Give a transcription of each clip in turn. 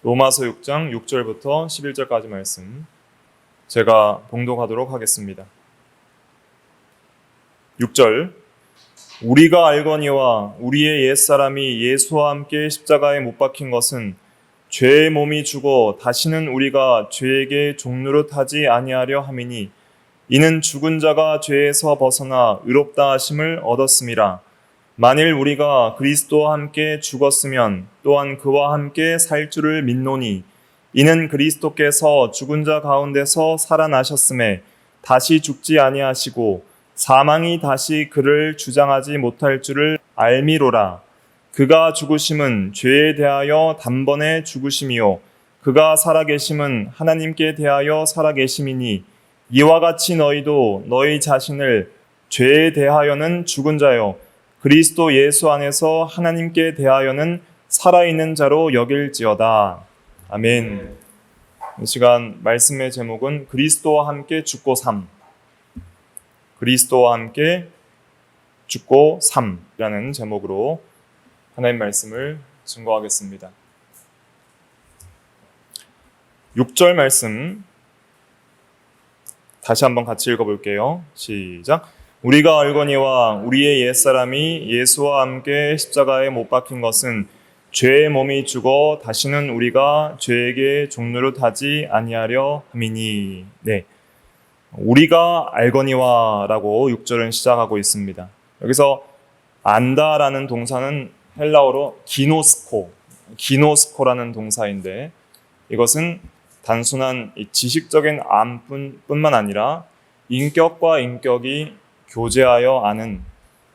로마서 6장 6절부터 11절까지 말씀 제가 봉독하도록 하겠습니다. 6절 우리가 알거니와 우리의 옛사람이 예수와 함께 십자가에 못 박힌 것은 죄의 몸이 죽어 다시는 우리가 죄에게 종노릇하지 아니하려 함이니 이는 죽은 자가 죄에서 벗어나 의롭다 하심을 얻었음이라. 만일 우리가 그리스도와 함께 죽었으면 또한 그와 함께 살 줄을 믿노니 이는 그리스도께서 죽은 자 가운데서 살아나셨음에 다시 죽지 아니하시고 사망이 다시 그를 주장하지 못할 줄을 알미로라. 그가 죽으심은 죄에 대하여 단번에 죽으심이요 그가 살아계심은 하나님께 대하여 살아계심이니 이와 같이 너희도 너희 자신을 죄에 대하여는 죽은 자요 그리스도 예수 안에서 하나님께 대하여는 살아있는 자로 여길지어다. 아멘. 이 시간 말씀의 제목은 그리스도와 함께 죽고 삶, 그리스도와 함께 죽고 삶이라는 제목으로 하나님 말씀을 증거하겠습니다. 6절 말씀 다시 한번 같이 읽어볼게요. 시작. 우리가 알거니와 우리의 옛사람이 예수와 함께 십자가에 못 박힌 것은 죄의 몸이 죽어 다시는 우리가 죄에게 종노릇하지 아니하려 함이니. 네, 우리가 알거니와 라고 6절은 시작하고 있습니다. 여기서 안다라는 동사는 헬라어로 기노스코라는 동사인데 이것은 단순한 지식적인 암뿐만 아니라 인격과 인격이 교제하여 아는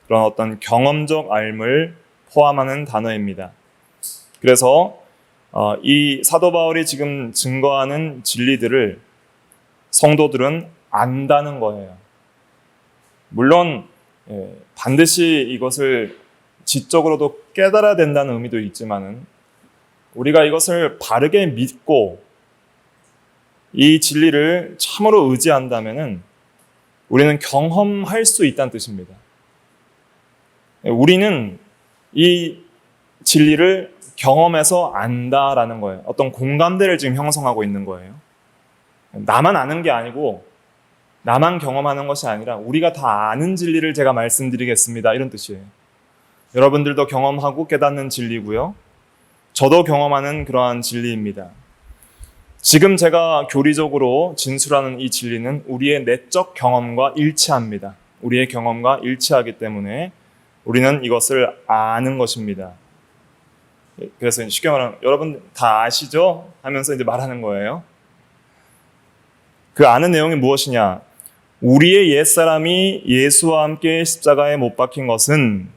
그런 어떤 경험적 알을 포함하는 단어입니다. 그래서 이 사도 바울이 지금 증거하는 진리들을 성도들은 안다는 거예요. 물론 반드시 이것을 지적으로도 깨달아야 된다는 의미도 있지만은 우리가 이것을 바르게 믿고 이 진리를 참으로 의지한다면은 우리는 경험할 수 있다는 뜻입니다. 우리는 이 진리를 경험해서 안다라는 거예요. 어떤 공감대를 지금 형성하고 있는 거예요. 나만 아는 게 아니고 나만 경험하는 것이 아니라 우리가 다 아는 진리를 제가 말씀드리겠습니다. 이런 뜻이에요. 여러분들도 경험하고 깨닫는 진리고요. 저도 경험하는 그러한 진리입니다. 지금 제가 교리적으로 진술하는 이 진리는 우리의 내적 경험과 일치합니다. 우리의 경험과 일치하기 때문에 우리는 이것을 아는 것입니다. 그래서 쉽게 말하면 여러분 다 아시죠? 하면서 이제 말하는 거예요. 그 아는 내용이 무엇이냐? 우리의 옛사람이 예수와 함께 십자가에 못 박힌 것은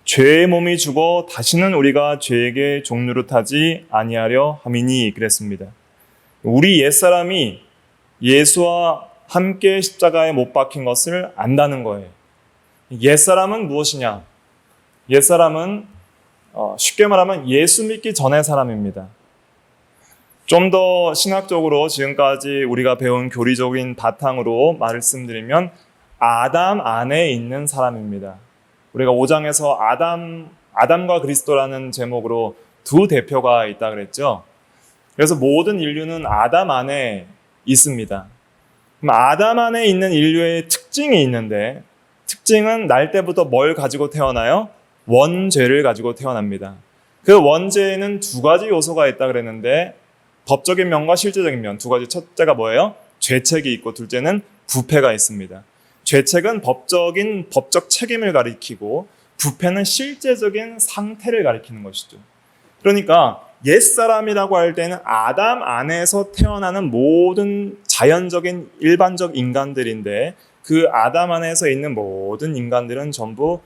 죄의 몸이 죽어 다시는 우리가 죄에게 종노릇하지 아니하려 함이니 그랬습니다. 우리 옛사람이 예수와 함께 십자가에 못 박힌 것을 안다는 거예요. 옛사람은 무엇이냐? 옛사람은 쉽게 말하면 예수 믿기 전의 사람입니다. 좀 더 신학적으로 지금까지 우리가 배운 교리적인 바탕으로 말씀드리면 아담 안에 있는 사람입니다. 우리가 5장에서 아담과 그리스도라는 제목으로 두 대표가 있다 그랬죠. 그래서 모든 인류는 아담 안에 있습니다. 그럼 아담 안에 있는 인류의 특징이 있는데 특징은 날 때부터 뭘 가지고 태어나요? 원죄를 가지고 태어납니다. 그 원죄에는 두 가지 요소가 있다 그랬는데 법적인 면과 실제적인 면 두 가지. 첫째가 뭐예요? 죄책이 있고 둘째는 부패가 있습니다. 죄책은 법적 책임을 가리키고 부패는 실제적인 상태를 가리키는 것이죠. 그러니까 옛사람이라고 할 때는 아담 안에서 태어나는 모든 자연적인 일반적 인간들인데 그 아담 안에서 있는 모든 인간들은 전부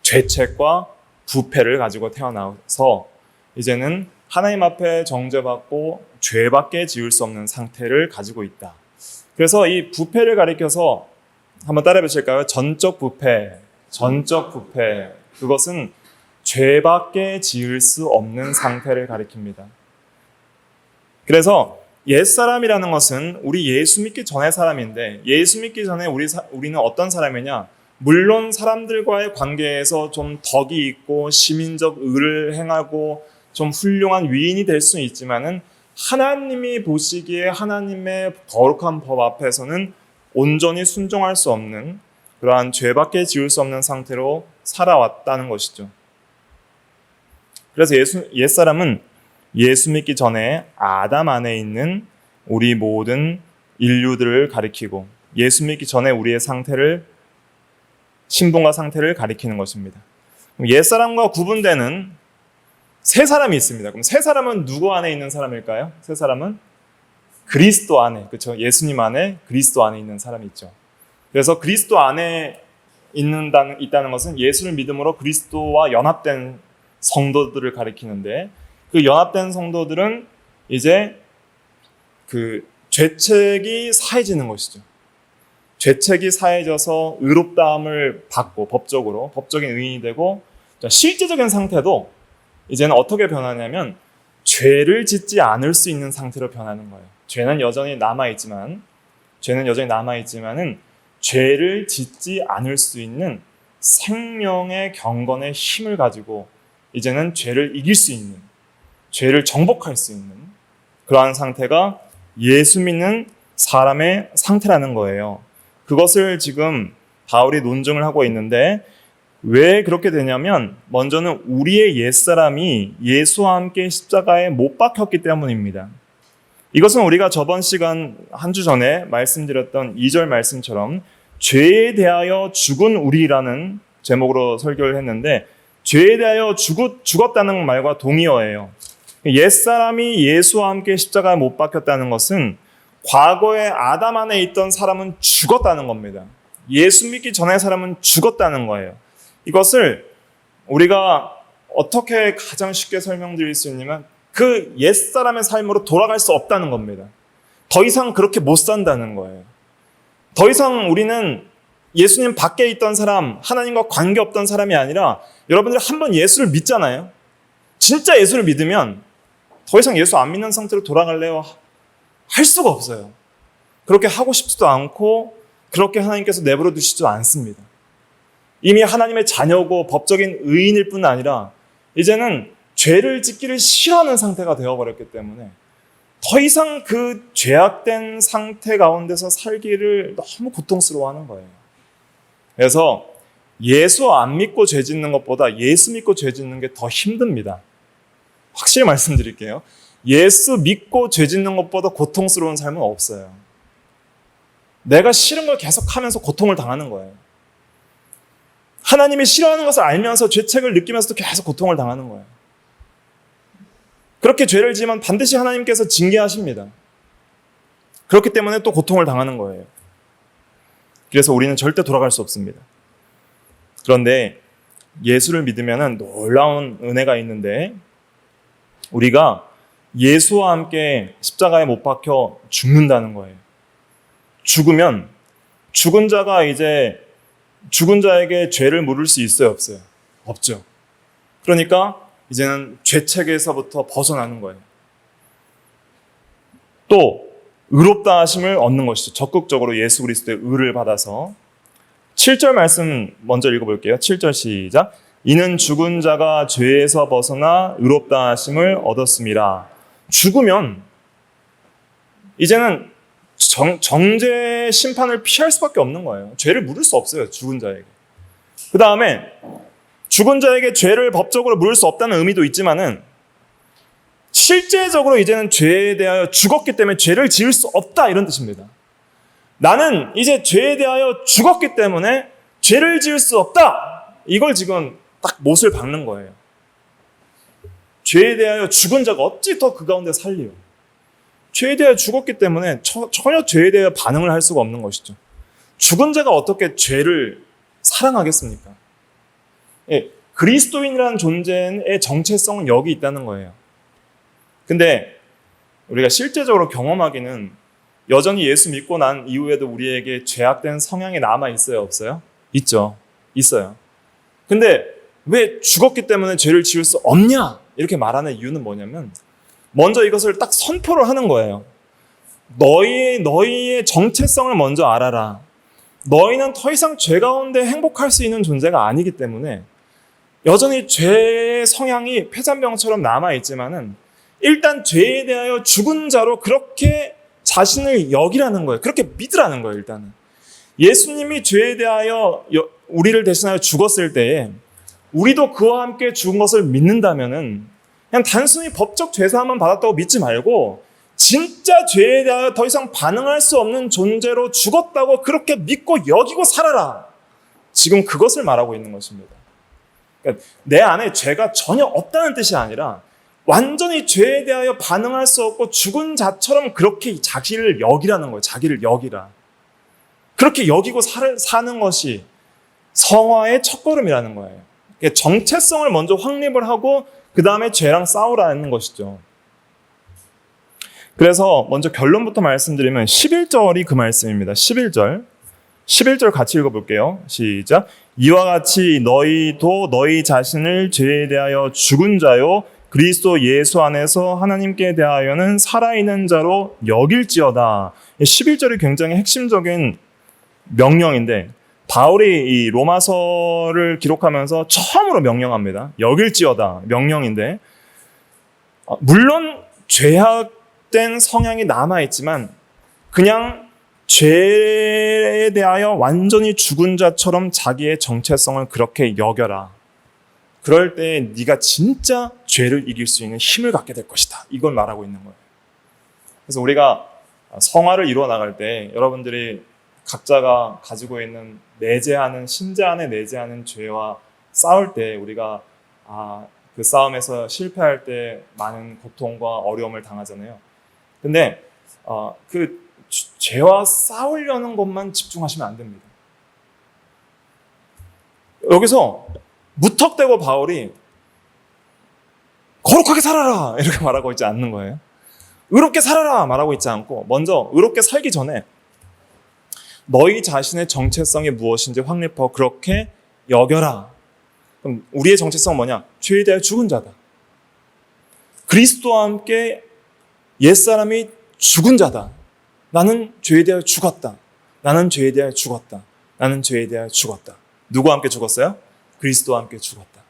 죄책과 부패를 가지고 태어나서 이제는 하나님 앞에 정죄받고 죄밖에 지을 수 없는 상태를 가지고 있다. 그래서 이 부패를 가리켜서 한번 따라해 보실까요? 전적 부패. 그것은 죄밖에 지을 수 없는 상태를 가리킵니다. 그래서 옛사람이라는 것은 우리 예수 믿기 전의 사람인데 예수 믿기 전에 우리는 어떤 사람이냐? 물론 사람들과의 관계에서 좀 덕이 있고 시민적 의를 행하고 좀 훌륭한 위인이 될 수는 있지만은 하나님이 보시기에 하나님의 거룩한 법 앞에서는 온전히 순종할 수 없는 그러한 죄밖에 지을 수 없는 상태로 살아왔다는 것이죠. 그래서 옛사람은 예수 믿기 전에 아담 안에 있는 우리 모든 인류들을 가리키고 예수 믿기 전에 우리의 상태를 신분과 상태를 가리키는 것입니다. 옛사람과 구분되는 세 사람이 있습니다. 그럼 세 사람은 누구 안에 있는 사람일까요? 세 사람은 그리스도 안에, 그렇죠? 예수님 안에 그리스도 안에 있는 사람이 있죠. 그래서 그리스도 안에 있다는 것은 예수를 믿음으로 그리스도와 연합된 성도들을 가리키는데 그 연합된 성도들은 이제 그 죄책이 사해지는 것이죠. 죄책이 사해져서 의롭다함을 받고 법적인 의인이 되고 실제적인 상태도 이제는 어떻게 변하냐면 죄를 짓지 않을 수 있는 상태로 변하는 거예요. 죄는 여전히 남아있지만은 죄를 짓지 않을 수 있는 생명의 경건의 힘을 가지고 이제는 죄를 이길 수 있는, 죄를 정복할 수 있는 그러한 상태가 예수 믿는 사람의 상태라는 거예요. 그것을 지금 바울이 논증을 하고 있는데 왜 그렇게 되냐면 먼저는 우리의 옛사람이 예수와 함께 십자가에 못 박혔기 때문입니다. 이것은 우리가 저번 시간 한 주 전에 말씀드렸던 2절 말씀처럼 죄에 대하여 죽은 우리라는 제목으로 설교를 했는데 죄에 대하여 죽었다는 말과 동의어예요. 옛사람이 예수와 함께 십자가에 못 박혔다는 것은 과거에 아담 안에 있던 사람은 죽었다는 겁니다. 예수 믿기 전의 사람은 죽었다는 거예요. 이것을 우리가 어떻게 가장 쉽게 설명드릴 수 있냐면 그 옛사람의 삶으로 돌아갈 수 없다는 겁니다. 더 이상 그렇게 못 산다는 거예요. 더 이상 우리는 예수님 밖에 있던 사람, 하나님과 관계없던 사람이 아니라 여러분들이 한번 예수를 믿잖아요. 진짜 예수를 믿으면 더 이상 예수 안 믿는 상태로 돌아갈래요? 할 수가 없어요. 그렇게 하고 싶지도 않고 그렇게 하나님께서 내버려 두시지도 않습니다. 이미 하나님의 자녀고 법적인 의인일 뿐 아니라 이제는 죄를 짓기를 싫어하는 상태가 되어버렸기 때문에 더 이상 그 죄악된 상태 가운데서 살기를 너무 고통스러워하는 거예요. 그래서 예수 안 믿고 죄 짓는 것보다 예수 믿고 죄 짓는 게 더 힘듭니다. 확실히 말씀드릴게요. 예수 믿고 죄 짓는 것보다 고통스러운 삶은 없어요. 내가 싫은 걸 계속하면서 고통을 당하는 거예요. 하나님이 싫어하는 것을 알면서 죄책을 느끼면서도 계속 고통을 당하는 거예요. 그렇게 죄를 지으면 반드시 하나님께서 징계하십니다. 그렇기 때문에 또 고통을 당하는 거예요. 그래서 우리는 절대 돌아갈 수 없습니다. 그런데 예수를 믿으면 놀라운 은혜가 있는데 우리가 예수와 함께 십자가에 못 박혀 죽는다는 거예요. 죽으면 죽은 자에게 죄를 물을 수 있어요, 없어요? 없죠. 그러니까 이제는 죄책에서부터 벗어나는 거예요. 또 의롭다 하심을 얻는 것이죠. 적극적으로 예수 그리스도의 의를 받아서 7절 말씀 먼저 읽어볼게요. 7절 시작. 이는 죽은 자가 죄에서 벗어나 의롭다 하심을 얻었습니다. 죽으면 이제는 정죄 심판을 피할 수밖에 없는 거예요. 죄를 물을 수 없어요, 죽은 자에게. 그 다음에 죽은 자에게 죄를 법적으로 물을 수 없다는 의미도 있지만은 실제적으로 이제는 죄에 대하여 죽었기 때문에 죄를 지을 수 없다 이런 뜻입니다. 나는 이제 죄에 대하여 죽었기 때문에 죄를 지을 수 없다. 이걸 지금 딱 못을 박는 거예요. 죄에 대하여 죽은 자가 어찌 더 그 가운데 살리요. 죄에 대하여 죽었기 때문에 전혀 죄에 대하여 반응을 할 수가 없는 것이죠. 죽은 자가 어떻게 죄를 사랑하겠습니까? 예, 그리스도인이라는 존재의 정체성은 여기 있다는 거예요. 근데 우리가 실제적으로 경험하기는 여전히 예수 믿고 난 이후에도 우리에게 죄악된 성향이 남아 있어요, 없어요? 있죠. 있어요. 근데 왜 죽었기 때문에 죄를 지을 수 없냐? 이렇게 말하는 이유는 뭐냐면 먼저 이것을 딱 선포를 하는 거예요. 너희의 정체성을 먼저 알아라. 너희는 더 이상 죄 가운데 행복할 수 있는 존재가 아니기 때문에 여전히 죄의 성향이 폐잔병처럼 남아있지만은 일단 죄에 대하여 죽은 자로 그렇게 자신을 여기라는 거예요. 그렇게 믿으라는 거예요. 일단은 예수님이 죄에 대하여 우리를 대신하여 죽었을 때에 우리도 그와 함께 죽은 것을 믿는다면은 그냥 단순히 법적 죄사함만 받았다고 믿지 말고 진짜 죄에 대하여 더 이상 반응할 수 없는 존재로 죽었다고 그렇게 믿고 여기고 살아라. 지금 그것을 말하고 있는 것입니다. 그러니까 내 안에 죄가 전혀 없다는 뜻이 아니라 완전히 죄에 대하여 반응할 수 없고 죽은 자처럼 그렇게 자기를 여기라는 거예요. 자기를 여기라. 그렇게 여기고 사는 것이 성화의 첫걸음이라는 거예요. 정체성을 먼저 확립을 하고 그 다음에 죄랑 싸우라는 것이죠. 그래서 먼저 결론부터 말씀드리면 11절이 그 말씀입니다. 11절 같이 읽어볼게요. 시작. 이와 같이 너희도 너희 자신을 죄에 대하여 죽은 자요 그리스도 예수 안에서 하나님께 대하여는 살아있는 자로 여길지어다. 11절이 굉장히 핵심적인 명령인데 바울이 이 로마서를 기록하면서 처음으로 명령합니다. 여길지어다 명령인데 물론 죄악된 성향이 남아있지만 그냥 죄에 대하여 완전히 죽은 자처럼 자기의 정체성을 그렇게 여겨라. 그럴 때 네가 진짜 죄를 이길 수 있는 힘을 갖게 될 것이다. 이걸 말하고 있는 거예요. 그래서 우리가 성화를 이루어 나갈 때 여러분들이 각자가 가지고 있는 내재하는 심재 안에 내재하는 죄와 싸울 때 우리가 그 싸움에서 실패할 때 많은 고통과 어려움을 당하잖아요. 근데 그 죄와 싸우려는 것만 집중하시면 안 됩니다. 여기서 무턱대고 바울이 거룩하게 살아라 이렇게 말하고 있지 않는 거예요. 의롭게 살아라 말하고 있지 않고 먼저 의롭게 살기 전에 너희 자신의 정체성이 무엇인지 확립하고 그렇게 여겨라. 그럼 우리의 정체성은 뭐냐? 죄에 대하여 죽은 자다. 그리스도와 함께 옛사람이 죽은 자다. 나는 죄에 대하여 죽었다. 나는 죄에 대하여 죽었다. 나는 죄에 대하여 죽었다. 누구와 함께 죽었어요? 그리스도와 함께 죽었다.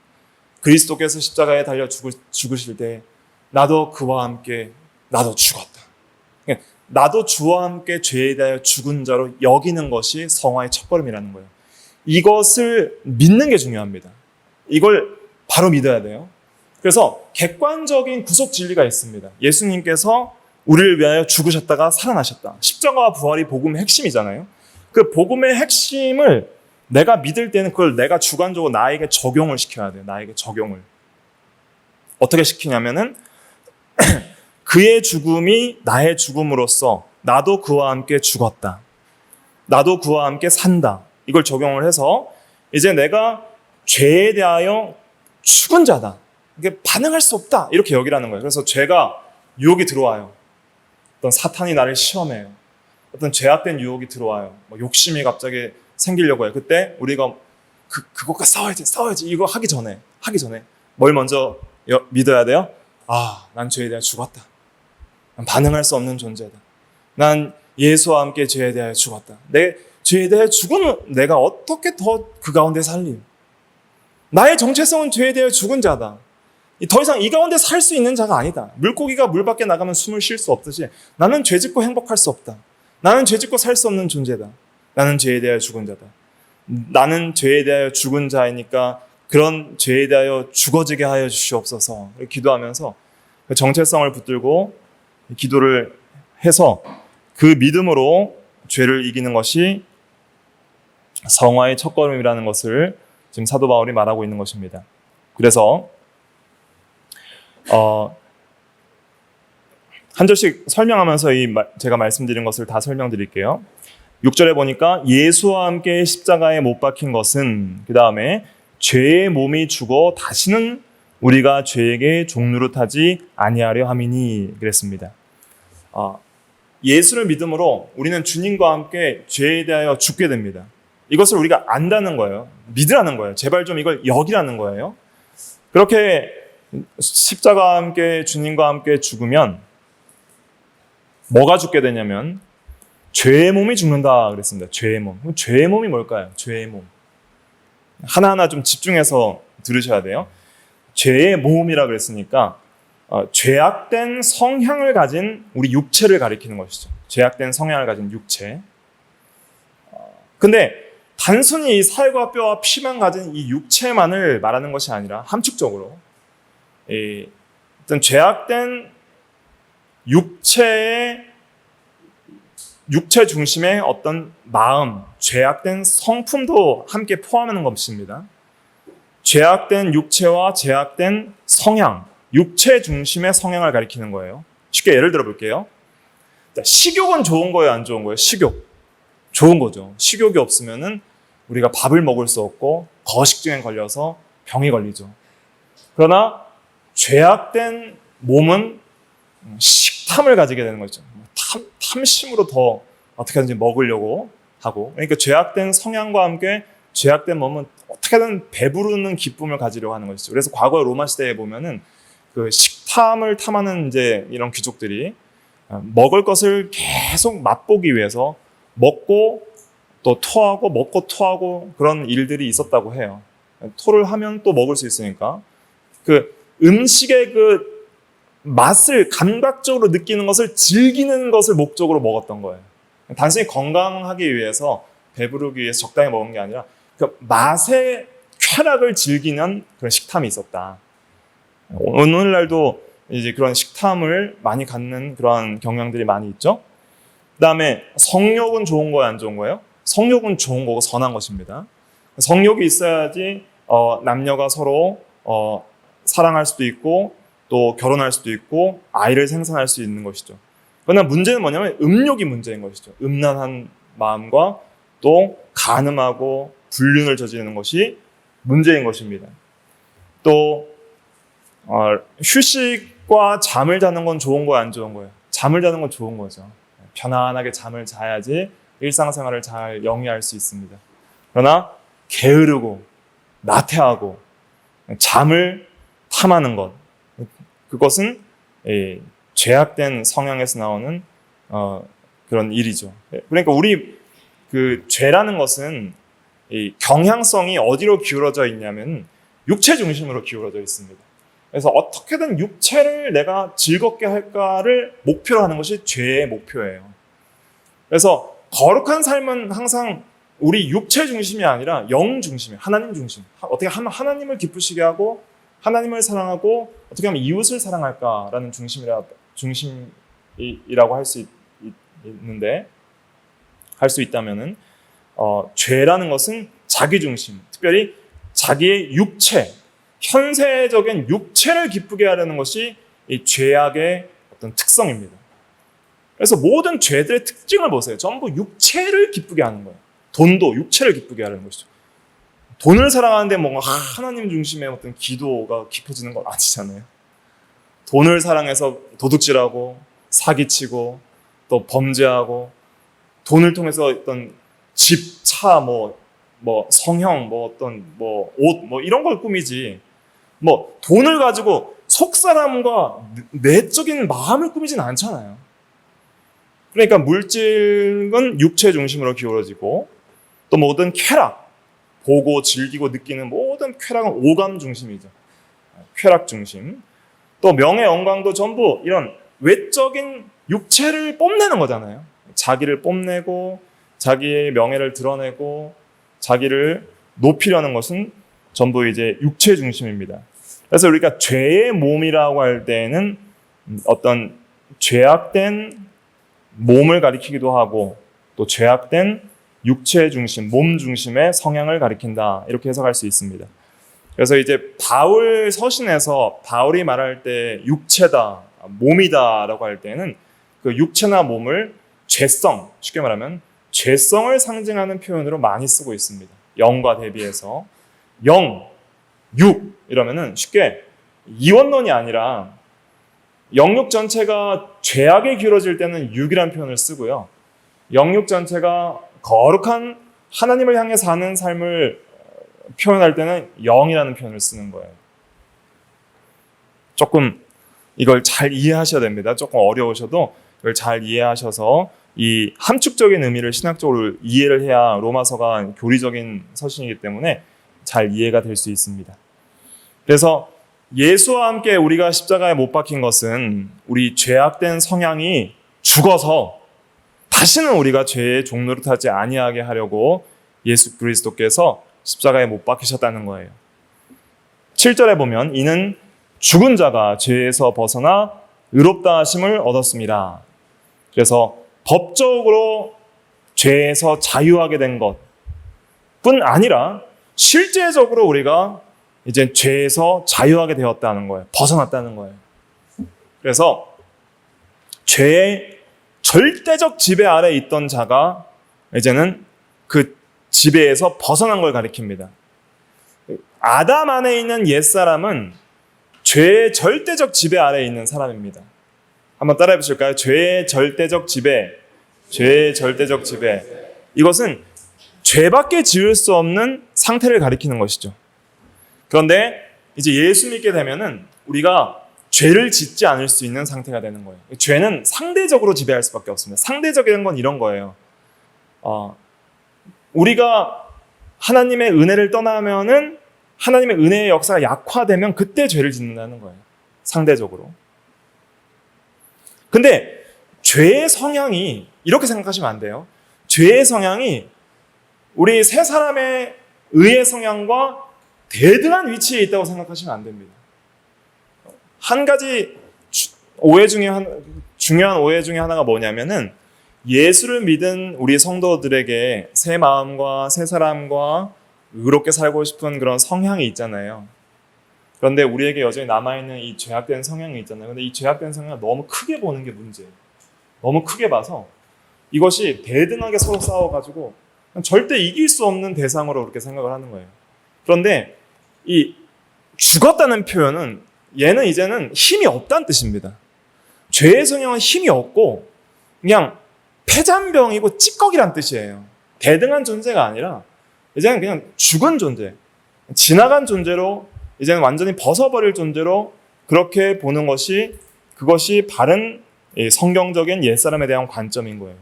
그리스도께서 십자가에 달려 죽으실 때 나도 그와 함께 나도 죽었다. 나도 주와 함께 죄에 대하여 죽은 자로 여기는 것이 성화의 첫걸음이라는 거예요. 이것을 믿는 게 중요합니다. 이걸 바로 믿어야 돼요. 그래서 객관적인 구속 진리가 있습니다. 예수님께서 우리를 위하여 죽으셨다가 살아나셨다. 십자가와 부활이 복음의 핵심이잖아요. 그 복음의 핵심을 내가 믿을 때는 그걸 내가 주관적으로 나에게 적용을 시켜야 돼요. 나에게 적용을. 어떻게 시키냐면은 그의 죽음이 나의 죽음으로써 나도 그와 함께 죽었다. 나도 그와 함께 산다. 이걸 적용을 해서 이제 내가 죄에 대하여 죽은 자다. 이게 반응할 수 없다. 이렇게 여기라는 거예요. 그래서 죄가 유혹이 들어와요. 어떤 사탄이 나를 시험해요. 어떤 죄악된 유혹이 들어와요. 욕심이 갑자기 생기려고 해요. 그때 우리가 그것과 싸워야지. 이거 하기 전에 뭘 먼저 믿어야 돼요? 난 죄에 대해 죽었다. 난 반응할 수 없는 존재다. 난 예수와 함께 죄에 대해 죽었다. 내 죄에 대해 죽은 내가 어떻게 더 그 가운데 살림? 나의 정체성은 죄에 대해 죽은 자다. 더 이상 이 가운데 살 수 있는 자가 아니다. 물고기가 물 밖에 나가면 숨을 쉴 수 없듯이 나는 죄 짓고 행복할 수 없다. 나는 죄 짓고 살 수 없는 존재다. 나는 죄에 대하여 죽은 자다. 나는 죄에 대하여 죽은 자이니까 그런 죄에 대하여 죽어지게 하여 주시옵소서. 기도하면서 그 정체성을 붙들고 기도를 해서 그 믿음으로 죄를 이기는 것이 성화의 첫걸음이라는 것을 지금 사도 바울이 말하고 있는 것입니다. 그래서 한 절씩 설명하면서 제가 말씀드린 것을 다 설명드릴게요. 6절에 보니까 예수와 함께 십자가에 못 박힌 것은 그 다음에 죄의 몸이 죽어 다시는 우리가 죄에게 종노릇하지 아니하려 함이니 그랬습니다. 예수를 믿음으로 우리는 주님과 함께 죄에 대하여 죽게 됩니다. 이것을 우리가 안다는 거예요. 믿으라는 거예요. 제발 좀 이걸 여기라는 거예요. 그렇게 십자가와 함께 주님과 함께 죽으면 뭐가 죽게 되냐면 죄의 몸이 죽는다 그랬습니다. 죄의 몸. 그럼 죄의 몸이 뭘까요? 죄의 몸. 하나하나 좀 집중해서 들으셔야 돼요. 죄의 모음이라 그랬으니까 죄악된 성향을 가진 우리 육체를 가리키는 것이죠. 죄악된 성향을 가진 육체. 근데 단순히 이 살과 뼈와 피만 가진 이 육체만을 말하는 것이 아니라 함축적으로 어떤 죄악된 육체 중심의 어떤 마음, 죄악된 성품도 함께 포함하는 것입니다. 죄악된 육체와 죄악된 성향, 육체 중심의 성향을 가리키는 거예요. 쉽게 예를 들어 볼게요. 식욕은 좋은 거예요, 안 좋은 거예요? 식욕. 좋은 거죠. 식욕이 없으면은 우리가 밥을 먹을 수 없고 거식증에 걸려서 병이 걸리죠. 그러나 죄악된 몸은 식탐을 가지게 되는 거죠. 탐심으로 더 어떻게 하든지 먹으려고 하고, 그러니까 죄악된 성향과 함께 죄악된 몸은 어떻게든 배부르는 기쁨을 가지려고 하는 것이죠. 그래서 과거 로마 시대에 보면은 그 식탐을 탐하는 이제 이런 귀족들이 먹을 것을 계속 맛보기 위해서 먹고 또 토하고 먹고 토하고 그런 일들이 있었다고 해요. 토를 하면 또 먹을 수 있으니까 그 음식의 그 맛을 감각적으로 느끼는 것을 즐기는 것을 목적으로 먹었던 거예요. 단순히 건강하기 위해서 배부르기 위해서 적당히 먹은 게 아니라 그 맛의 쾌락을 즐기는 그런 식탐이 있었다. 오늘날도 이제 그런 식탐을 많이 갖는 그런 경향들이 많이 있죠. 그 다음에 성욕은 좋은 거예요, 안 좋은 거예요? 성욕은 좋은 거고 선한 것입니다. 성욕이 있어야지 남녀가 서로 사랑할 수도 있고 또 결혼할 수도 있고 아이를 생산할 수 있는 것이죠. 그러나 문제는 뭐냐면 음욕이 문제인 것이죠. 음란한 마음과 또 간음하고 불륜을 저지르는 것이 문제인 것입니다. 또 휴식과 잠을 자는 건 좋은 거예요, 안 좋은 거예요? 잠을 자는 건 좋은 거죠. 편안하게 잠을 자야지 일상생활을 잘 영위할 수 있습니다. 그러나 게으르고 나태하고 잠을 탐하는 것, 그것은 죄악된 성향에서 나오는 그런 일이죠. 그러니까 우리 그 죄라는 것은 이 경향성이 어디로 기울어져 있냐면 육체 중심으로 기울어져 있습니다. 그래서 어떻게든 육체를 내가 즐겁게 할까를 목표로 하는 것이 죄의 목표예요. 그래서 거룩한 삶은 항상 우리 육체 중심이 아니라 영 중심이에요. 하나님 중심. 어떻게 하면 하나님을 기쁘시게 하고 하나님을 사랑하고 어떻게 하면 이웃을 사랑할까라는 중심이라고 할 수 있는데, 할 수 있다면은 죄라는 것은 자기 중심, 특별히 자기의 육체, 현세적인 육체를 기쁘게 하려는 것이 이 죄악의 어떤 특성입니다. 그래서 모든 죄들의 특징을 보세요. 전부 육체를 기쁘게 하는 거예요. 돈도 육체를 기쁘게 하려는 것이죠. 돈을 사랑하는데 뭔가 하나님 중심의 어떤 기도가 깊어지는 건 아니잖아요. 돈을 사랑해서 도둑질하고 사기치고 또 범죄하고 돈을 통해서 어떤 집, 차, 성형, 어떤 옷, 이런 걸 꾸미지. 돈을 가지고 속사람과 내적인 마음을 꾸미진 않잖아요. 그러니까 물질은 육체 중심으로 기울어지고 또 모든 쾌락, 보고 즐기고 느끼는 모든 쾌락은 오감 중심이죠. 쾌락 중심. 또 명예, 영광도 전부 이런 외적인 육체를 뽐내는 거잖아요. 자기를 뽐내고 자기의 명예를 드러내고 자기를 높이려는 것은 전부 이제 육체 중심입니다. 그래서 우리가 죄의 몸이라고 할 때는 어떤 죄악된 몸을 가리키기도 하고 또 죄악된 육체 중심, 몸 중심의 성향을 가리킨다, 이렇게 해석할 수 있습니다. 그래서 이제 바울 서신에서 바울이 말할 때 육체다, 몸이다라고 할 때는 그 육체나 몸을 죄성, 쉽게 말하면 죄성을 상징하는 표현으로 많이 쓰고 있습니다. 영과 대비해서 영, 육 이러면은 쉽게 이원론이 아니라 영육 전체가 죄악에 기울어질 때는 육이라는 표현을 쓰고요. 영육 전체가 거룩한 하나님을 향해 사는 삶을 표현할 때는 영이라는 표현을 쓰는 거예요. 조금 이걸 잘 이해하셔야 됩니다. 조금 어려우셔도 이걸 잘 이해하셔서 이 함축적인 의미를 신학적으로 이해를 해야 로마서가 교리적인 서신이기 때문에 잘 이해가 될 수 있습니다. 그래서 예수와 함께 우리가 십자가에 못 박힌 것은 우리 죄악된 성향이 죽어서 다시는 우리가 죄의 종노릇 하지 아니하게 하려고 예수 그리스도께서 십자가에 못 박히셨다는 거예요. 7절에 보면 이는 죽은 자가 죄에서 벗어나 의롭다 하심을 얻었습니다. 그래서 법적으로 죄에서 자유하게 된 것뿐 아니라 실제적으로 우리가 이제 죄에서 자유하게 되었다는 거예요. 벗어났다는 거예요. 그래서 죄의 절대적 지배 아래 있던 자가 이제는 그 지배에서 벗어난 걸 가리킵니다. 아담 안에 있는 옛사람은 죄의 절대적 지배 아래에 있는 사람입니다. 한번 따라해 보실까요? 죄의 절대적 지배. 죄의 절대적 지배. 이것은 죄밖에 지을 수 없는 상태를 가리키는 것이죠. 그런데 이제 예수 믿게 되면은 우리가 죄를 짓지 않을 수 있는 상태가 되는 거예요. 죄는 상대적으로 지배할 수밖에 없습니다. 상대적인 건 이런 거예요. 우리가 하나님의 은혜를 떠나면은 하나님의 은혜의 역사가 약화되면 그때 죄를 짓는다는 거예요. 상대적으로. 근데 죄의 성향이 이렇게 생각하시면 안 돼요. 죄의 성향이 우리 세 사람의 의의 성향과 대등한 위치에 있다고 생각하시면 안 됩니다. 한 가지 중요한 오해 중에 하나가 뭐냐면은 예수를 믿은 우리 성도들에게 새 마음과 새 사람과 의롭게 살고 싶은 그런 성향이 있잖아요. 그런데 우리에게 여전히 남아있는 이 죄악된 성향이 있잖아요. 근데 이 죄악된 성향을 너무 크게 보는 게 문제예요. 너무 크게 봐서 이것이 대등하게 서로 싸워가지고 절대 이길 수 없는 대상으로 그렇게 생각을 하는 거예요. 그런데 이 죽었다는 표현은 얘는 이제는 힘이 없다는 뜻입니다. 죄의 성향은 힘이 없고 그냥 폐잔병이고 찌꺼기란 뜻이에요. 대등한 존재가 아니라 이제는 그냥 죽은 존재, 지나간 존재로 이제는 완전히 벗어버릴 존재로 그렇게 보는 것이 그것이 바른 성경적인 옛사람에 대한 관점인 거예요.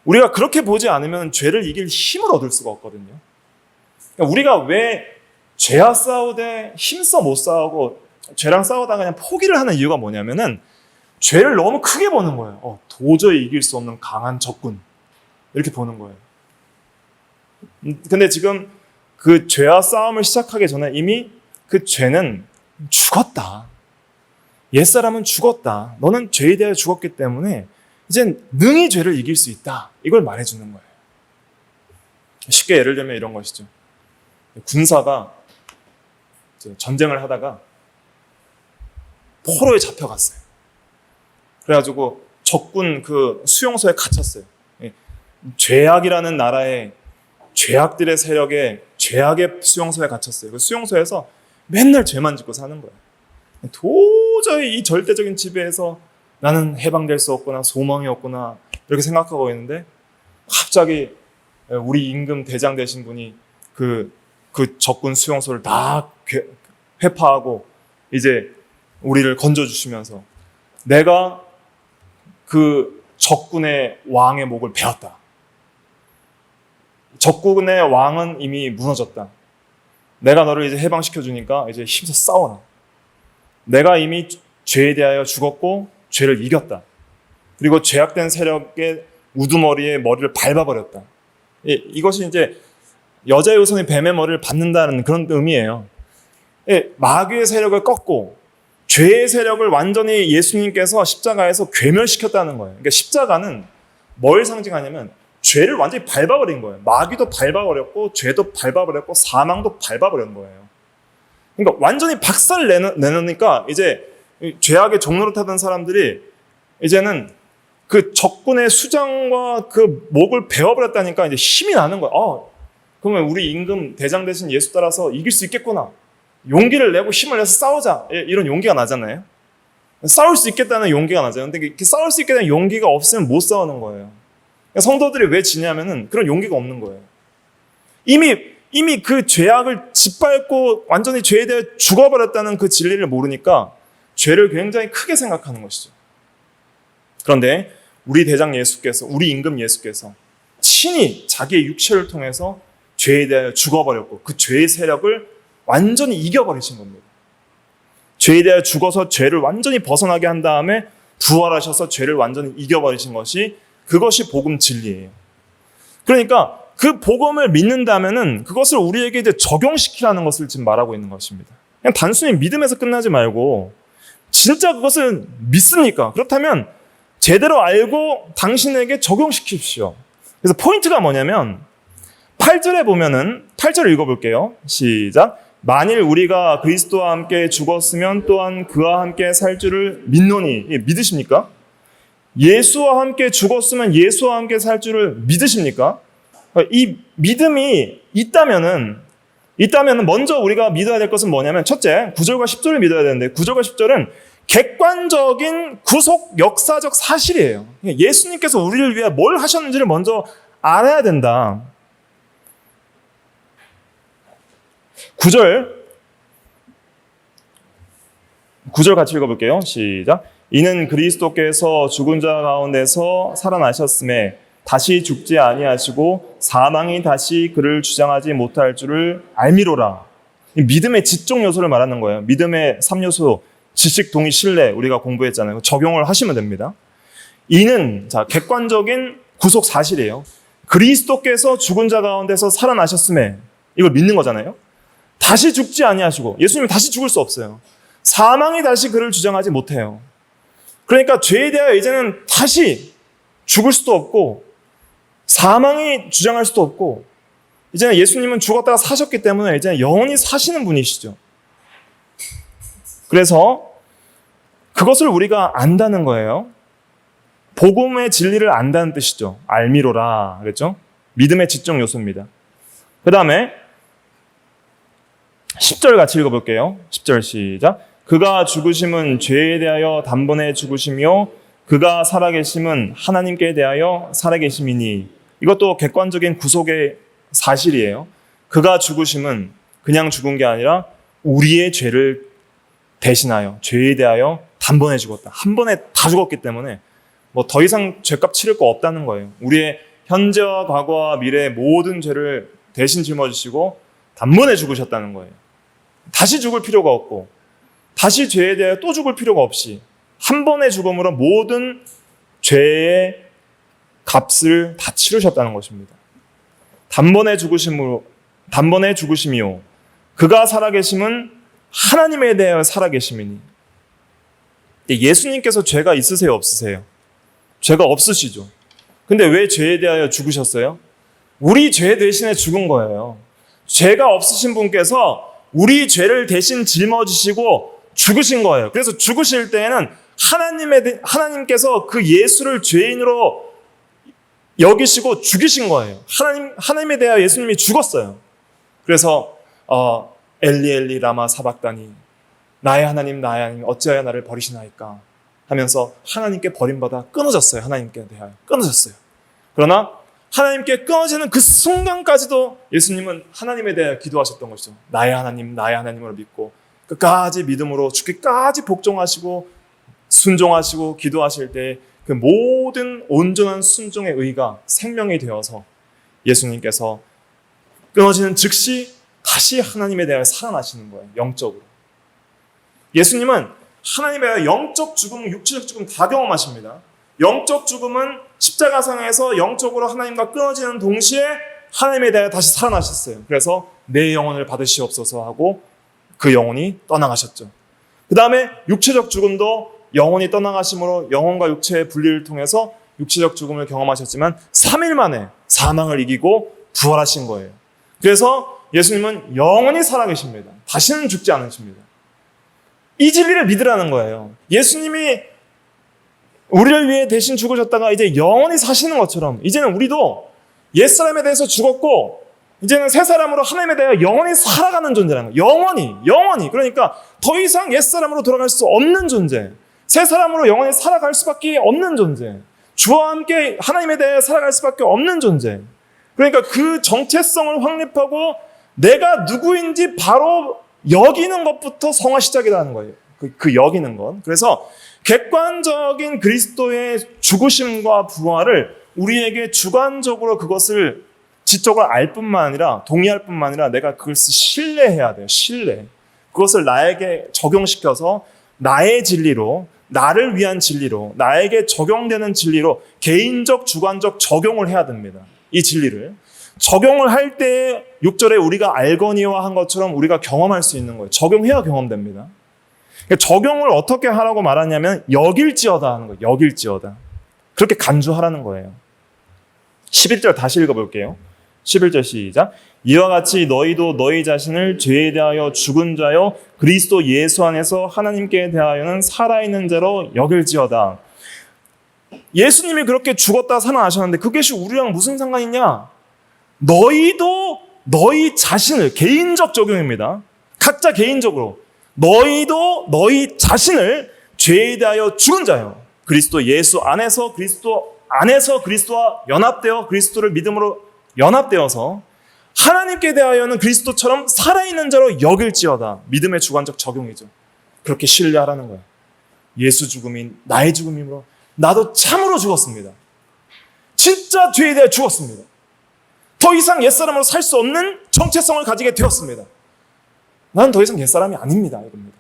우리가 그렇게 보지 않으면 죄를 이길 힘을 얻을 수가 없거든요. 그러니까 우리가 왜 죄와 싸우되 힘써 못 싸우고 죄랑 싸우다가 그냥 포기를 하는 이유가 뭐냐면은 죄를 너무 크게 보는 거예요. 도저히 이길 수 없는 강한 적군 이렇게 보는 거예요. 근데 지금 그 죄와 싸움을 시작하기 전에 이미 그 죄는 죽었다. 옛사람은 죽었다. 너는 죄에 대해 죽었기 때문에 이젠 능히 죄를 이길 수 있다. 이걸 말해주는 거예요. 쉽게 예를 들면 이런 것이죠. 군사가 전쟁을 하다가 포로에 잡혀갔어요. 그래가지고 적군 그 수용소에 갇혔어요. 죄악이라는 나라의 죄악들의 세력에 죄악의 수용소에 갇혔어요. 그 수용소에서 맨날 죄만 짓고 사는 거예요. 도저히 이 절대적인 지배에서 나는 해방될 수 없구나, 소망이 없구나 이렇게 생각하고 있는데 갑자기 우리 임금 대장 되신 분이 그 적군 수용소를 다 회파하고 이제 우리를 건져주시면서 내가 그 적군의 왕의 목을 베었다. 적군의 왕은 이미 무너졌다. 내가 너를 이제 해방시켜주니까 이제 힘써 싸워라. 내가 이미 죄에 대하여 죽었고 죄를 이겼다. 그리고 죄악된 세력의 우두머리에 머리를 밟아버렸다. 이것이 이제 여자의 우선이 뱀의 머리를 받는다는 그런 의미예요. 마귀의 세력을 꺾고 죄의 세력을 완전히 예수님께서 십자가에서 괴멸시켰다는 거예요. 그러니까 십자가는 뭘 상징하냐면 죄를 완전히 밟아버린 거예요. 마귀도 밟아버렸고 죄도 밟아버렸고 사망도 밟아버린 거예요. 그러니까 완전히 박살 내놓으니까 이제 죄악의 종로를 타던 사람들이 이제는 그 적군의 수장과 그 목을 베어버렸다니까 이제 힘이 나는 거예요. 그러면 우리 임금 대장 대신 예수 따라서 이길 수 있겠구나. 용기를 내고 힘을 내서 싸우자. 이런 용기가 나잖아요. 싸울 수 있겠다는 용기가 나잖아요. 근데 이렇게 싸울 수 있겠다는 용기가 없으면 못 싸우는 거예요. 성도들이 왜 지냐면은 그런 용기가 없는 거예요. 이미 그 죄악을 짓밟고 완전히 죄에 대해 죽어버렸다는 그 진리를 모르니까 죄를 굉장히 크게 생각하는 것이죠. 그런데 우리 대장 예수께서, 우리 임금 예수께서 친히 자기의 육체를 통해서 죄에 대해 죽어버렸고 그 죄의 세력을 완전히 이겨버리신 겁니다. 죄에 대하여 죽어서 죄를 완전히 벗어나게 한 다음에 부활하셔서 죄를 완전히 이겨버리신 것이, 그것이 복음 진리예요. 그러니까 그 복음을 믿는다면은 그것을 우리에게 이제 적용시키라는 것을 지금 말하고 있는 것입니다. 그냥 단순히 믿음에서 끝나지 말고 진짜 그것을 믿습니까? 그렇다면 제대로 알고 당신에게 적용시키십시오. 그래서 포인트가 뭐냐면 8절에 보면은, 8절을 읽어볼게요. 시작. 만일 우리가 그리스도와 함께 죽었으면 또한 그와 함께 살 줄을 믿노니. 믿으십니까? 예수와 함께 죽었으면 예수와 함께 살 줄을 믿으십니까? 이 믿음이 있다면은 먼저 우리가 믿어야 될 것은 뭐냐면, 첫째, 9절과 10절을 믿어야 되는데, 9절과 10절은 객관적인 구속 역사적 사실이에요. 예수님께서 우리를 위해 뭘 하셨는지를 먼저 알아야 된다. 9절 같이 읽어볼게요. 시작. 이는 그리스도께서 죽은 자 가운데서 살아나셨음에 다시 죽지 아니하시고 사망이 다시 그를 주장하지 못할 줄을 알미로라. 믿음의 지적 요소를 말하는 거예요. 믿음의 3요소, 지식, 동의, 신뢰, 우리가 공부했잖아요. 적용을 하시면 됩니다. 이는, 자, 객관적인 구속 사실이에요. 그리스도께서 죽은 자 가운데서 살아나셨음에, 이걸 믿는 거잖아요. 다시 죽지 아니하시고, 예수님은 다시 죽을 수 없어요. 사망이 다시 그를 주장하지 못해요. 그러니까 죄에 대하여 이제는 다시 죽을 수도 없고 사망이 주장할 수도 없고, 이제는 예수님은 죽었다가 사셨기 때문에 이제는 영원히 사시는 분이시죠. 그래서 그것을 우리가 안다는 거예요. 복음의 진리를 안다는 뜻이죠. 알미로라 그랬죠? 믿음의 지적 요소입니다. 그 다음에 10절 같이 읽어볼게요. 10절 시작. 그가 죽으심은 죄에 대하여 단번에 죽으시며 그가 살아계심은 하나님께 대하여 살아계심이니. 이것도 객관적인 구속의 사실이에요. 그가 죽으심은 그냥 죽은 게 아니라 우리의 죄를 대신하여 죄에 대하여 단번에 죽었다. 한 번에 다 죽었기 때문에 뭐 더 이상 죄값 치를 거 없다는 거예요. 우리의 현재와 과거와 미래의 모든 죄를 대신 짊어지시고 단번에 죽으셨다는 거예요. 다시 죽을 필요가 없고 다시 죄에 대하여 또 죽을 필요가 없이 한 번의 죽음으로 모든 죄의 값을 다 치르셨다는 것입니다. 단번에 죽으심이요 그가 살아계심은 하나님에 대하여 살아계심이니. 예수님께서 죄가 있으세요, 없으세요? 죄가 없으시죠. 근데 왜 죄에 대하여 죽으셨어요? 우리 죄 대신에 죽은 거예요. 죄가 없으신 분께서 우리 죄를 대신 짊어지시고 죽으신 거예요. 그래서 죽으실 때에는 하나님께서 그 예수를 죄인으로 여기시고 죽이신 거예요. 하나님에 대하여 예수님이 죽었어요. 그래서 엘리 엘리 라마 사박다니, 나의 하나님 어찌하여 나를 버리시나이까 하면서 하나님께 버림받아 끊어졌어요. 하나님께 대하여 끊어졌어요. 그러나 하나님께 끊어지는 그 순간까지도 예수님은 하나님에 대하여 기도하셨던 것이죠. 나의 하나님으로 믿고 끝까지 믿음으로 죽기까지 복종하시고 순종하시고 기도하실 때 그 모든 온전한 순종의 의가 생명이 되어서 예수님께서 끊어지는 즉시 다시 하나님에 대하여 살아나시는 거예요. 영적으로. 예수님은 하나님에 대하여 영적 죽음, 육체적 죽음 다 경험하십니다. 영적 죽음은 십자가상에서 영적으로 하나님과 끊어지는 동시에 하나님에 대하여 다시 살아나셨어요. 그래서 내 영혼을 받으시옵소서 하고 그 영혼이 떠나가셨죠. 그 다음에 육체적 죽음도 영혼이 떠나가심으로 영혼과 육체의 분리를 통해서 육체적 죽음을 경험하셨지만 3일 만에 사망을 이기고 부활하신 거예요. 그래서 예수님은 영원히 살아계십니다. 다시는 죽지 않으십니다. 이 진리를 믿으라는 거예요. 예수님이 우리를 위해 대신 죽으셨다가 이제 영원히 사시는 것처럼 이제는 우리도 옛사람에 대해서 죽었고 이제는 새 사람으로 하나님에 대해 영원히 살아가는 존재라는 거예요. 영원히. 그러니까 더 이상 옛사람으로 돌아갈 수 없는 존재. 새 사람으로 영원히 살아갈 수밖에 없는 존재. 주와 함께 하나님에 대해 살아갈 수밖에 없는 존재. 그러니까 그 정체성을 확립하고 내가 누구인지 바로 여기는 것부터 성화 시작이라는 거예요. 그 여기는 것. 그래서 객관적인 그리스도의 죽으심과 부활을 우리에게 주관적으로 그것을 지적으로 알 뿐만 아니라 동의할 뿐만 아니라 내가 그것을 신뢰해야 돼요. 신뢰. 그것을 나에게 적용시켜서 나의 진리로, 나를 위한 진리로, 나에게 적용되는 진리로 개인적, 주관적 적용을 해야 됩니다. 이 진리를. 적용을 할 때 6절에 우리가 알거니와 한 것처럼 우리가 경험할 수 있는 거예요. 적용해야 경험됩니다. 적용을 어떻게 하라고 말하냐면 여길지어다 하는 거예요. 여길지어다. 그렇게 간주하라는 거예요. 11절 다시 읽어볼게요. 11절 시작. 이와 같이 너희도 너희 자신을 죄에 대하여 죽은 자여 그리스도 예수 안에서 하나님께 대하여는 살아있는 자로 여길지어다. 예수님이 그렇게 죽었다 살아나셨는데 그것이 우리랑 무슨 상관이 있냐? 너희도 너희 자신을, 개인적 적용입니다. 각자 개인적으로 너희도 너희 자신을 죄에 대하여 죽은 자요. 그리스도 예수 안에서 그리스도와 연합되어 그리스도를 믿음으로 연합되어서 하나님께 대하여는 그리스도처럼 살아있는 자로 여길지어다. 믿음의 주관적 적용이죠. 그렇게 신뢰하라는 거예요. 예수 죽음이 나의 죽음이므로 나도 참으로 죽었습니다. 진짜 죄에 대해 죽었습니다. 더 이상 옛사람으로 살 수 없는 정체성을 가지게 되었습니다. 나는 더 이상 옛사람이 아닙니다. 이겁니다.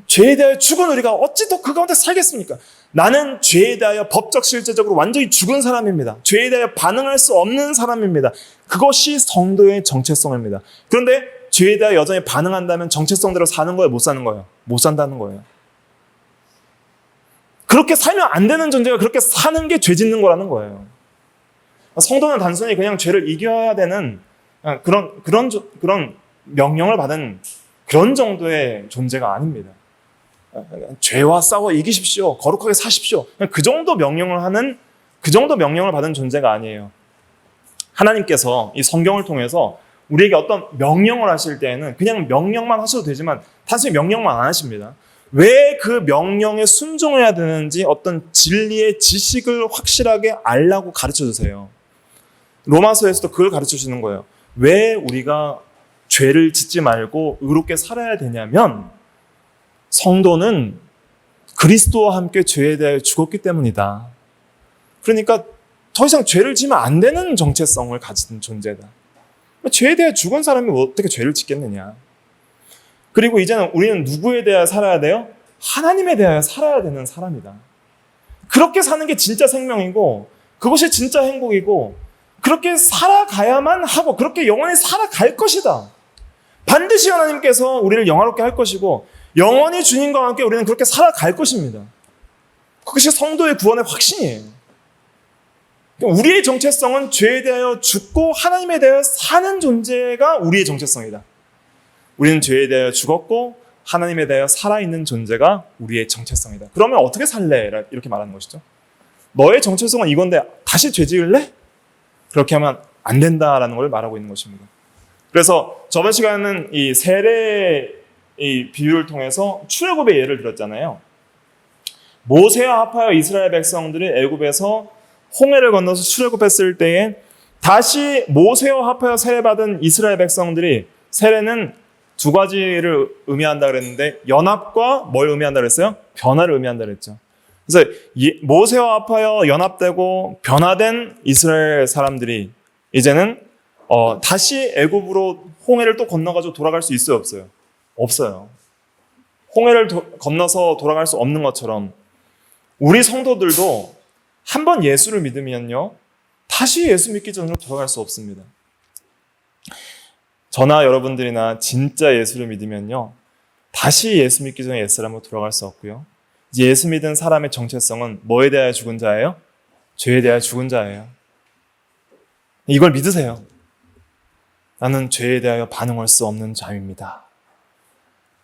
죄에 대하여 죽은 우리가 어찌 또 그 가운데 살겠습니까? 나는 죄에 대하여 법적 실제적으로 완전히 죽은 사람입니다. 죄에 대하여 반응할 수 없는 사람입니다. 그것이 성도의 정체성입니다. 그런데 죄에 대하여 여전히 반응한다면 정체성대로 사는 거예요? 못 사는 거예요? 못 산다는 거예요. 그렇게 살면 안 되는 존재가 그렇게 사는 게 죄 짓는 거라는 거예요. 성도는 단순히 그냥 죄를 이겨야 되는 그런 명령을 받은 그런 정도의 존재가 아닙니다. 죄와 싸워 이기십시오. 거룩하게 사십시오. 그 정도 명령을 받은 존재가 아니에요. 하나님께서 이 성경을 통해서 우리에게 어떤 명령을 하실 때에는 그냥 명령만 하셔도 되지만 단순히 명령만 안 하십니다. 왜 그 명령에 순종해야 되는지 어떤 진리의 지식을 확실하게 알라고 가르쳐 주세요. 로마서에서도 그걸 가르쳐 주는 거예요. 왜 우리가 죄를 짓지 말고 의롭게 살아야 되냐면 성도는 그리스도와 함께 죄에 대해 죽었기 때문이다. 그러니까 더 이상 죄를 지면 안 되는 정체성을 가진 존재다. 죄에 대해 죽은 사람이 어떻게 죄를 짓겠느냐. 그리고 이제는 우리는 누구에 대하여 살아야 돼요? 하나님에 대하여 살아야 되는 사람이다. 그렇게 사는 게 진짜 생명이고 그것이 진짜 행복이고 그렇게 살아가야만 하고 그렇게 영원히 살아갈 것이다. 반드시 하나님께서 우리를 영화롭게 할 것이고 영원히 주님과 함께 우리는 그렇게 살아갈 것입니다. 그것이 성도의 구원의 확신이에요. 우리의 정체성은 죄에 대하여 죽고 하나님에 대하여 사는 존재가 우리의 정체성이다. 우리는 죄에 대하여 죽었고 하나님에 대하여 살아있는 존재가 우리의 정체성이다. 그러면 어떻게 살래? 이렇게 말하는 것이죠. 너의 정체성은 이건데 다시 죄 지을래? 그렇게 하면 안 된다라는 걸 말하고 있는 것입니다. 그래서 저번 시간에는 이 세례 이 비유를 통해서 출애굽의 예를 들었잖아요. 모세와 합하여 이스라엘 백성들이 애굽에서 홍해를 건너서 출애굽했을 때에 다시 모세와 합하여 세례받은 이스라엘 백성들이 세례는 두 가지를 의미한다 그랬는데 연합과 뭘 의미한다 그랬어요? 변화를 의미한다 그랬죠. 그래서 모세와 합하여 연합되고 변화된 이스라엘 사람들이 이제는 다시 애굽으로 홍해를 또 건너가지고 돌아갈 수 있어요? 없어요? 없어요. 홍해를 건너서 돌아갈 수 없는 것처럼 우리 성도들도 한번 예수를 믿으면요 다시 예수 믿기 전으로 돌아갈 수 없습니다. 저나 여러분들이나 진짜 예수를 믿으면요 다시 예수 믿기 전에 옛사람으로 돌아갈 수 없고요. 이제 예수 믿은 사람의 정체성은 뭐에 대하여 죽은 자예요? 죄에 대하여 죽은 자예요. 이걸 믿으세요. 나는 죄에 대하여 반응할 수 없는 자입니다.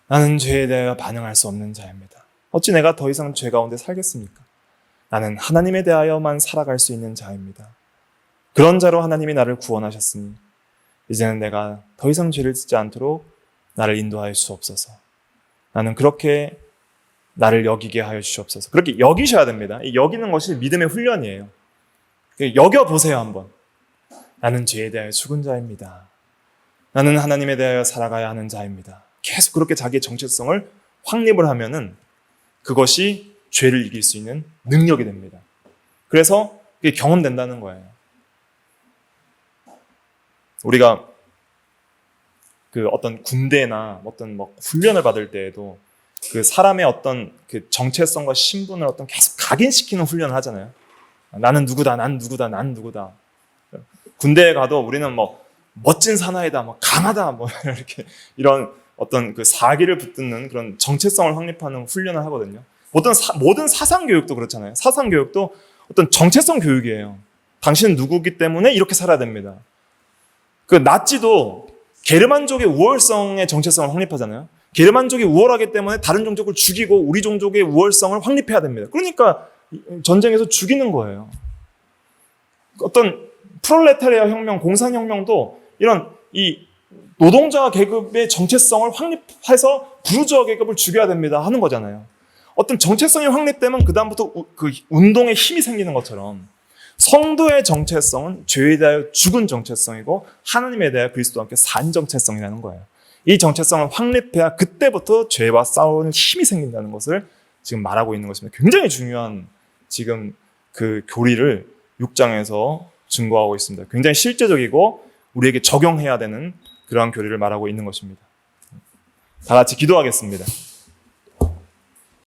나는 죄에 대하여 반응할 수 없는 자입니다. 어찌 내가 더 이상 죄 가운데 살겠습니까? 나는 하나님에 대하여만 살아갈 수 있는 자입니다. 그런 자로 하나님이 나를 구원하셨으니 이제는 내가 더 이상 죄를 짓지 않도록 나를 인도하여 주옵소서. 나는 그렇게 나를 여기게 하여 주시옵소서. 그렇게 여기셔야 됩니다. 이 여기는 것이 믿음의 훈련이에요. 여겨보세요 한번. 나는 죄에 대하여 죽은 자입니다. 나는 하나님에 대하여 살아가야 하는 자입니다. 계속 그렇게 자기의 정체성을 확립을 하면은 그것이 죄를 이길 수 있는 능력이 됩니다. 그래서 그게 경험된다는 거예요. 우리가 그 어떤 군대나 어떤 뭐 훈련을 받을 때에도 그 사람의 어떤 그 정체성과 신분을 어떤 계속 각인시키는 훈련을 하잖아요. 나는 누구다, 난 누구다, 난 누구다. 군대에 가도 우리는 뭐 멋진 사나이다, 뭐 강하다, 뭐 이렇게 이런 어떤 그 사기를 붙드는 그런 정체성을 확립하는 훈련을 하거든요. 모든 사상 교육도 그렇잖아요. 사상 교육도 어떤 정체성 교육이에요. 당신은 누구기 때문에 이렇게 살아야 됩니다. 그 나치도 게르만족의 우월성의 정체성을 확립하잖아요. 게르만족이 우월하기 때문에 다른 종족을 죽이고 우리 종족의 우월성을 확립해야 됩니다. 그러니까 전쟁에서 죽이는 거예요. 어떤 프롤레타리아 혁명, 공산혁명도 이런 이 노동자 계급의 정체성을 확립해서 부르주아 계급을 죽여야 됩니다 하는 거잖아요. 어떤 정체성이 확립되면 그다음부터 그 운동에 힘이 생기는 것처럼 성도의 정체성은 죄에 대하여 죽은 정체성이고 하나님에 대하여 그리스도와 함께 산 정체성이라는 거예요. 이 정체성을 확립해야 그때부터 죄와 싸우는 힘이 생긴다는 것을 지금 말하고 있는 것입니다. 굉장히 중요한 지금 그 교리를 6장에서 증거하고 있습니다. 굉장히 실제적이고 우리에게 적용해야 되는 그러한 교리를 말하고 있는 것입니다. 다 같이 기도하겠습니다.